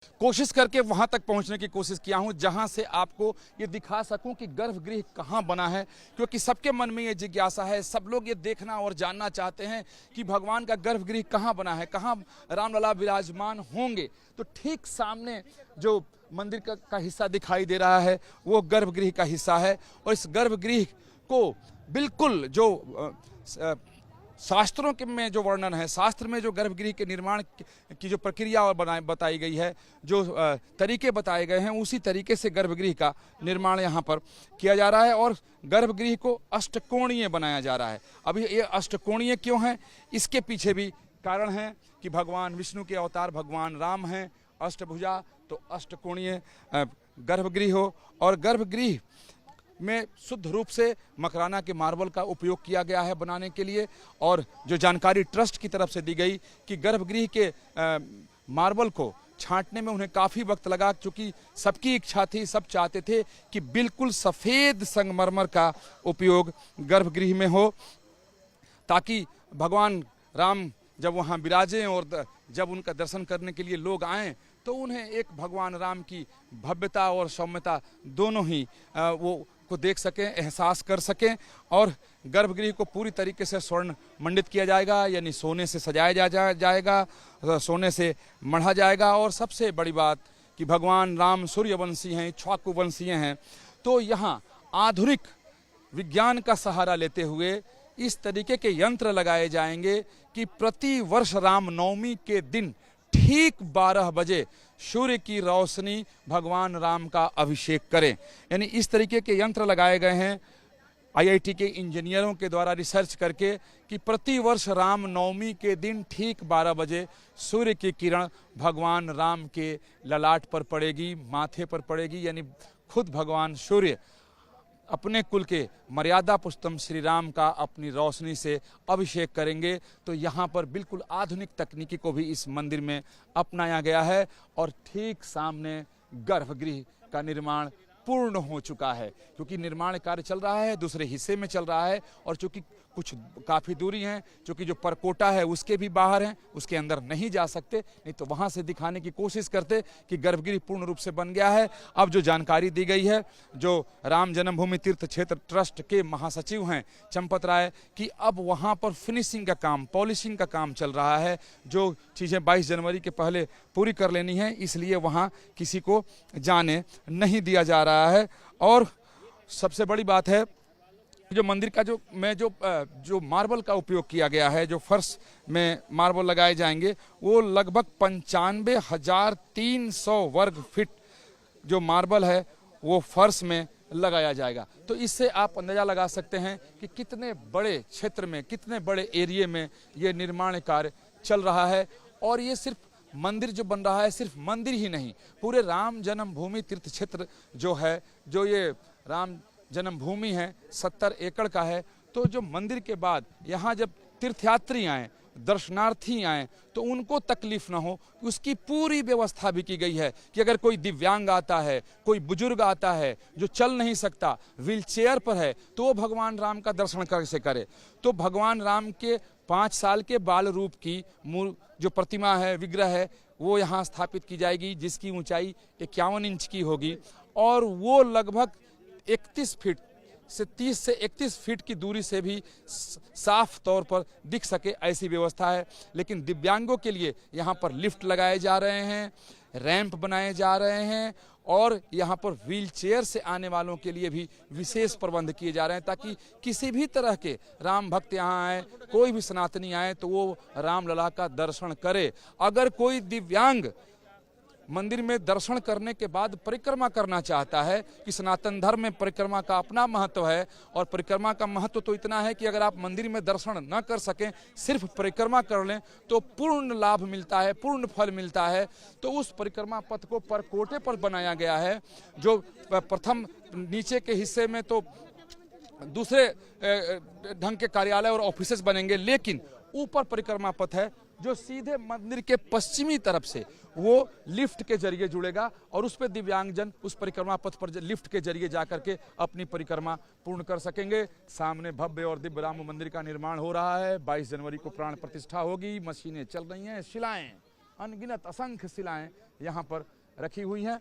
कोशिश करके वहां तक पहुंचने की कोशिश किया हूं जहां से आपको ये दिखा सकूं कि गर्भगृह कहां बना है, क्योंकि सबके मन में ये जिज्ञासा है। सब लोग ये देखना और जानना चाहते हैं कि भगवान का गर्भगृह कहां बना है, कहां रामलला विराजमान होंगे। तो ठीक सामने जो मंदिर का हिस्सा दिखाई दे रहा है वो गर्भगृह का हिस्सा है। और इस गर्भगृह को बिल्कुल जो शास्त्रों के में जो वर्णन है, शास्त्र में जो गर्भगृह के निर्माण की जो प्रक्रिया और बताई गई है, जो तरीके बताए गए हैं, उसी तरीके से गर्भगृह का निर्माण यहाँ पर किया जा रहा है। और गर्भगृह को अष्टकोणीय बनाया जा रहा है। अभी ये अष्टकोणीय क्यों है, इसके पीछे भी कारण है कि भगवान विष्णु के अवतार भगवान राम हैं, अष्टभुजा, तो अष्टकोणीय गर्भगृह हो। और गर्भगृह में शुद्ध रूप से मकराना के मार्बल का उपयोग किया गया है बनाने के लिए। और जो जानकारी ट्रस्ट की तरफ से दी गई कि गर्भगृह के मार्बल को छांटने में उन्हें काफ़ी वक्त लगा, क्योंकि सबकी इच्छा थी, सब चाहते थे कि बिल्कुल सफ़ेद संगमरमर का उपयोग गर्भगृह में हो, ताकि भगवान राम जब वहाँ विराजें और जब उनका दर्शन करने के लिए लोग आएँ तो उन्हें एक भगवान राम की भव्यता और सौम्यता दोनों ही वो को देख सकें, एहसास कर सकें। और गर्भगृह को पूरी तरीके से स्वर्ण मंडित किया जाएगा, यानी सोने से सजाया जाएगा, सोने से मढ़ा जाएगा। और सबसे बड़ी बात कि भगवान राम सूर्यवंशी हैं, इक्ष्वाकुवंशीय हैं, तो यहाँ आधुनिक विज्ञान का सहारा लेते हुए इस तरीके के यंत्र लगाए जाएंगे कि प्रति वर्ष रामनवमी के दिन ठीक 12 बजे सूर्य की रोशनी भगवान राम का अभिषेक करें। यानी इस तरीके के यंत्र लगाए गए हैं आईआईटी के इंजीनियरों के द्वारा रिसर्च करके कि प्रति वर्ष रामनवमी के दिन ठीक 12 बजे सूर्य की किरण भगवान राम के ललाट पर पड़ेगी, माथे पर पड़ेगी। यानी खुद भगवान सूर्य अपने कुल के मर्यादा पुरुषोत्तम श्री राम का अपनी रोशनी से अभिषेक करेंगे। तो यहाँ पर बिल्कुल आधुनिक तकनीकी को भी इस मंदिर में अपनाया गया है। और ठीक सामने गर्भगृह का निर्माण पूर्ण हो चुका है, क्योंकि निर्माण कार्य चल रहा है, दूसरे हिस्से में चल रहा है। और चूँकि कुछ काफ़ी दूरी है, चूँकि जो परकोटा है उसके भी बाहर हैं, उसके अंदर नहीं जा सकते, नहीं तो वहाँ से दिखाने की कोशिश करते कि गर्भगृह पूर्ण रूप से बन गया है। अब जो जानकारी दी गई है, जो राम जन्मभूमि तीर्थ क्षेत्र ट्रस्ट के महासचिव हैं चंपत राय, कि अब वहाँ पर फिनिशिंग का काम, पॉलिशिंग का काम चल रहा है। जो चीज़ें 22 जनवरी के पहले पूरी कर लेनी है, इसलिए वहाँ किसी को जाने नहीं दिया जा रहा है। और सबसे बड़ी बात है, जो मंदिर का जो मार्बल का उपयोग किया गया है, जो फर्श में मार्बल लगाए जाएंगे, वो लगभग 95,300 वर्ग फीट जो मार्बल है वो फर्श में लगाया जाएगा। तो इससे आप अंदाजा लगा सकते हैं कि कितने बड़े क्षेत्र में, कितने बड़े एरिया में ये निर्माण कार्य चल रहा है। और ये सिर्फ मंदिर जो बन रहा है, सिर्फ मंदिर ही नहीं, पूरे राम जन्मभूमि तीर्थ क्षेत्र जो है, जो ये राम जन्मभूमि है 70 एकड़ का है। तो जो मंदिर के बाद यहाँ जब तीर्थयात्री आएँ, दर्शनार्थी आएँ, तो उनको तकलीफ ना हो, उसकी पूरी व्यवस्था भी की गई है कि अगर कोई दिव्यांग आता है, कोई बुजुर्ग आता है जो चल नहीं सकता, व्हील चेयर पर है, तो वो भगवान राम का दर्शन कैसे करे। तो भगवान राम के 5 साल के बाल रूप की जो प्रतिमा है, विग्रह है, वो यहाँ स्थापित की जाएगी, जिसकी ऊंचाई 51 इंच की होगी। और वो लगभग 31 फीट से 30 से 31 फीट की दूरी से भी साफ तौर पर दिख सके, ऐसी व्यवस्था है। लेकिन दिव्यांगों के लिए यहाँ पर लिफ्ट लगाए जा रहे हैं, रैंप बनाए जा रहे हैं, और यहाँ पर व्हील चेयर से आने वालों के लिए भी विशेष प्रबंध किए जा रहे हैं, ताकि किसी भी तरह के राम भक्त यहाँ आए, कोई भी सनातनी आए, तो वो रामलला का दर्शन करे। अगर कोई दिव्यांग मंदिर में दर्शन करने के बाद परिक्रमा करना चाहता है, कि सनातन धर्म में परिक्रमा का अपना महत्व है, और परिक्रमा का महत्व तो इतना है कि अगर आप मंदिर में दर्शन न कर सकें, सिर्फ परिक्रमा कर लें, तो पूर्ण लाभ मिलता है, पूर्ण फल मिलता है। तो उस परिक्रमा पथ को परकोटे पर बनाया गया है। जो प्रथम नीचे के हिस्से में तो दूसरे ढंग के कार्यालय और ऑफिसेस बनेंगे, लेकिन ऊपर परिक्रमा पथ है जो सीधे मंदिर के पश्चिमी तरफ से वो लिफ्ट के जरिए जुड़ेगा, और उस पर दिव्यांगजन उस परिक्रमा पथ पर लिफ्ट के जरिए जाकर के अपनी परिक्रमा पूर्ण कर सकेंगे। सामने भव्य और दिव्य राम मंदिर का निर्माण हो रहा है। 22 जनवरी को प्राण प्रतिष्ठा होगी, मशीनें चल रही हैं, शिलाएं अनगिनत असंख्य शिलाएं यहाँ पर रखी हुई हैं।